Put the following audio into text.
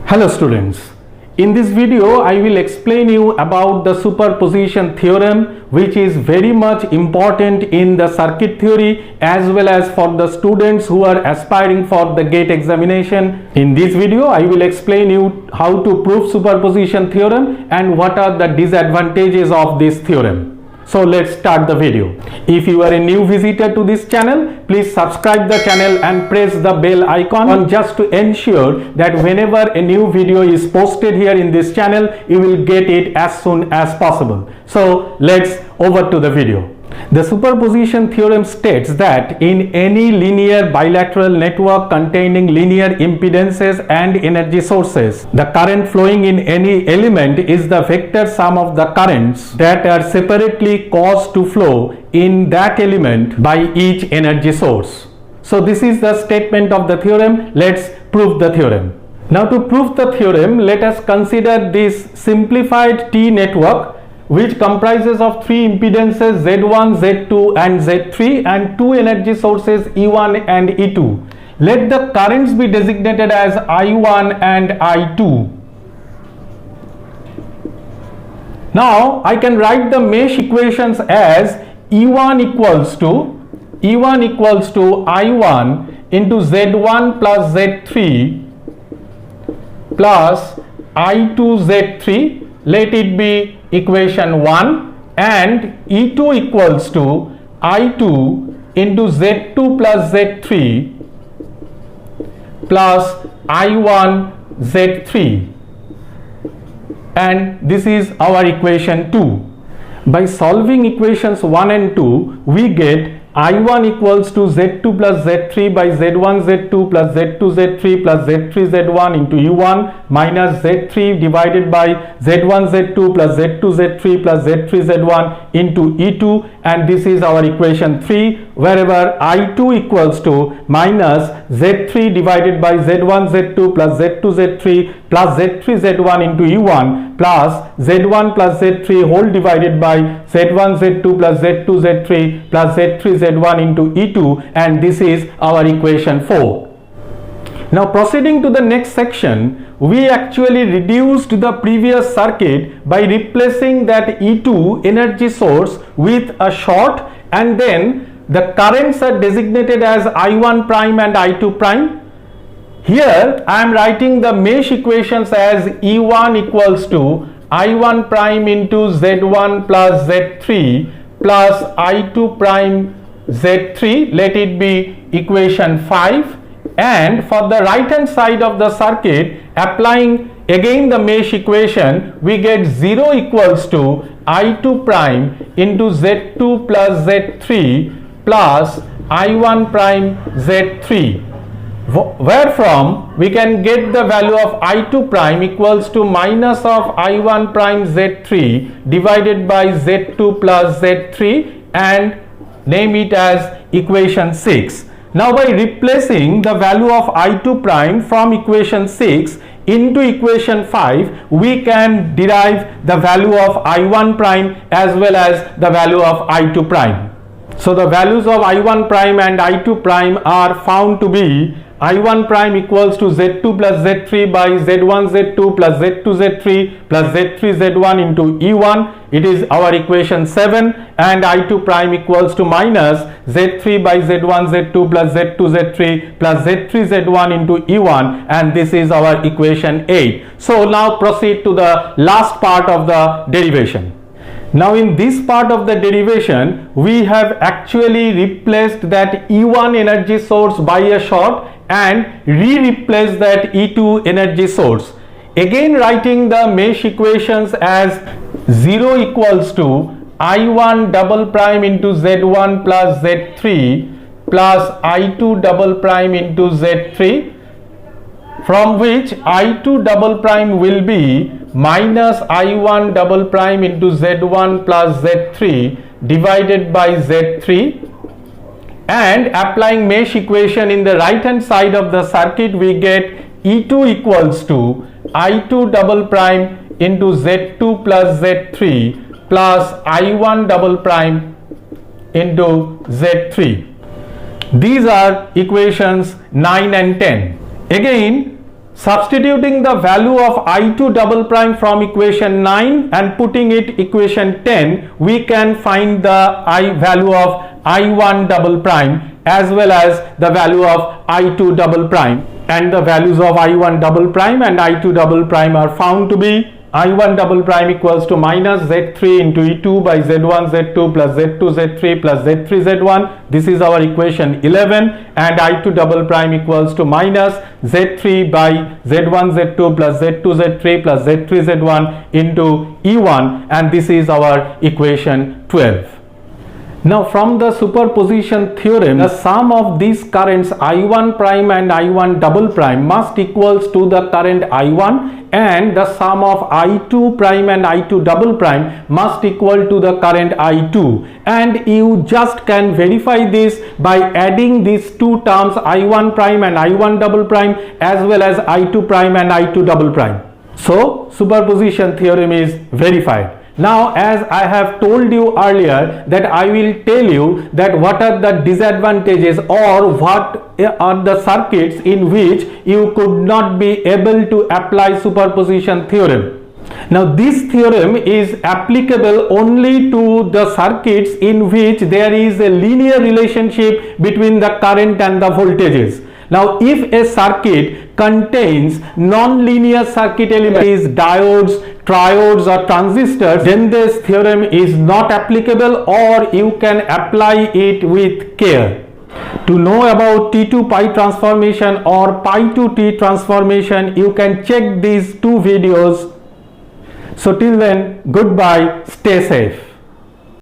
Hello students, in this video I will explain you about the superposition theorem, which is very much important in the circuit theory as well as for the students who are aspiring for the GATE examination. In this video I will explain you how to prove superposition theorem and what are the disadvantages of this theorem. So let's start the video. If you are a new visitor to this channel, please subscribe the channel and press the bell icon just to ensure that whenever a new video is posted here in this channel, you will get it as soon as possible. So let's over to the video. The superposition theorem states that in any linear bilateral network containing linear impedances and energy sources, the current flowing in any element is the vector sum of the currents that are separately caused to flow in that element by each energy source. So this is the statement of the theorem. Let's prove the theorem. Now to prove the theorem, let us consider this simplified T network which comprises of three impedances Z1, Z2 and Z3 and two energy sources E1 and E2. Let the currents be designated as I1 and I2. Now I can write the mesh equations as E1 equals to I1 into Z1 plus Z3 plus I2 Z3. Let it be equation 1, and E2 equals to I2 into Z2 plus Z3 plus I1 Z3, and this is our equation 2. By solving equations 1 and 2, we get I1 equals to Z2 plus Z3 by Z1 Z2 plus Z2 Z3 plus Z3 Z1 into U1 minus Z3 divided by Z1 Z2 plus Z2 Z3 plus Z3 Z1 into E2, and this is our equation 3, wherever I2 equals to minus Z3 divided by Z1 Z2 plus Z2 Z3 plus Z3 Z1 into U1 plus Z1 plus Z3 whole divided by Z1 Z2 plus Z2 Z3 plus Z3 Z1 into E2, and this is our equation 4. Now proceeding to the next section, we actually reduced the previous circuit by replacing that E2 energy source with a short, and then the currents are designated as I1 prime and I2 prime. Here I am writing the mesh equations as E1 equals to I1 prime into Z1 plus Z3 plus I2 prime Z3. Let it be equation 5. And for the right hand side of the circuit, applying again the mesh equation, we get 0 equals to I2 prime into Z2 plus Z3 plus I1 prime Z3, where from we can get the value of I2 prime equals to minus of I1 prime Z3 divided by Z2 plus Z3, and name it as equation 6. Now by replacing the value of I2 prime from equation 6 into equation 5, we can derive the value of I1 prime as well as the value of I2 prime. So the values of I1 prime and I2 prime are found to be I1 prime equals to Z2 plus Z3 by Z1 Z2 plus Z2 Z3 plus Z3 Z1 into E1. It is our equation 7, and I2 prime equals to minus Z3 by Z1 Z2 plus Z2 Z3 plus Z3 Z1 into E1, and this is our equation 8. So now proceed to the last part of the derivation. Now in this part of the derivation, we have actually replaced that E1 energy source by a short and replaced that E2 energy source. Again writing the mesh equations as 0 equals to I1 double prime into Z1 plus Z3 plus I2 double prime into Z3, from which I2 double prime will be minus I1 double prime into Z1 plus Z3 divided by Z3, and applying mesh equation in the right hand side of the circuit, we get E2 equals to I2 double prime into Z2 plus Z3 plus I1 double prime into Z3. These are equations 9 and 10. Again, Substituting the value of I2 double prime from equation 9 and putting it equation 10, we can find the value of I1 double prime as well as the value of I2 double prime, and the values of I1 double prime and I2 double prime are found to be I1 double prime equals to minus Z3 into E2 by Z1 Z2 plus Z2 Z3 plus Z3 Z1. This is our equation 11, and I2 double prime equals to minus Z3 by Z1 Z2 plus Z2 Z3 plus Z3 Z1 into E1, and this is our equation 12. Now from the superposition theorem, the sum of these currents I1 prime and I1 double prime must equals to the current I1, and the sum of I2 prime and I2 double prime must equal to the current I2, and you just can verify this by adding these two terms I1 prime and I1 double prime as well as I2 prime and I2 double prime. So superposition theorem is verified. Now, as I have told you earlier, that I will tell you that what are the disadvantages or what are the circuits in which you could not be able to apply superposition theorem. Now, this theorem is applicable only to the circuits in which there is a linear relationship between the current and the voltages. Now, if a circuit contains non-linear circuit elements, diodes, triodes or transistors, then this theorem is not applicable, or you can apply it with care. To know about T to pi transformation or pi to T transformation, you can check these two videos. So till then, goodbye, stay safe.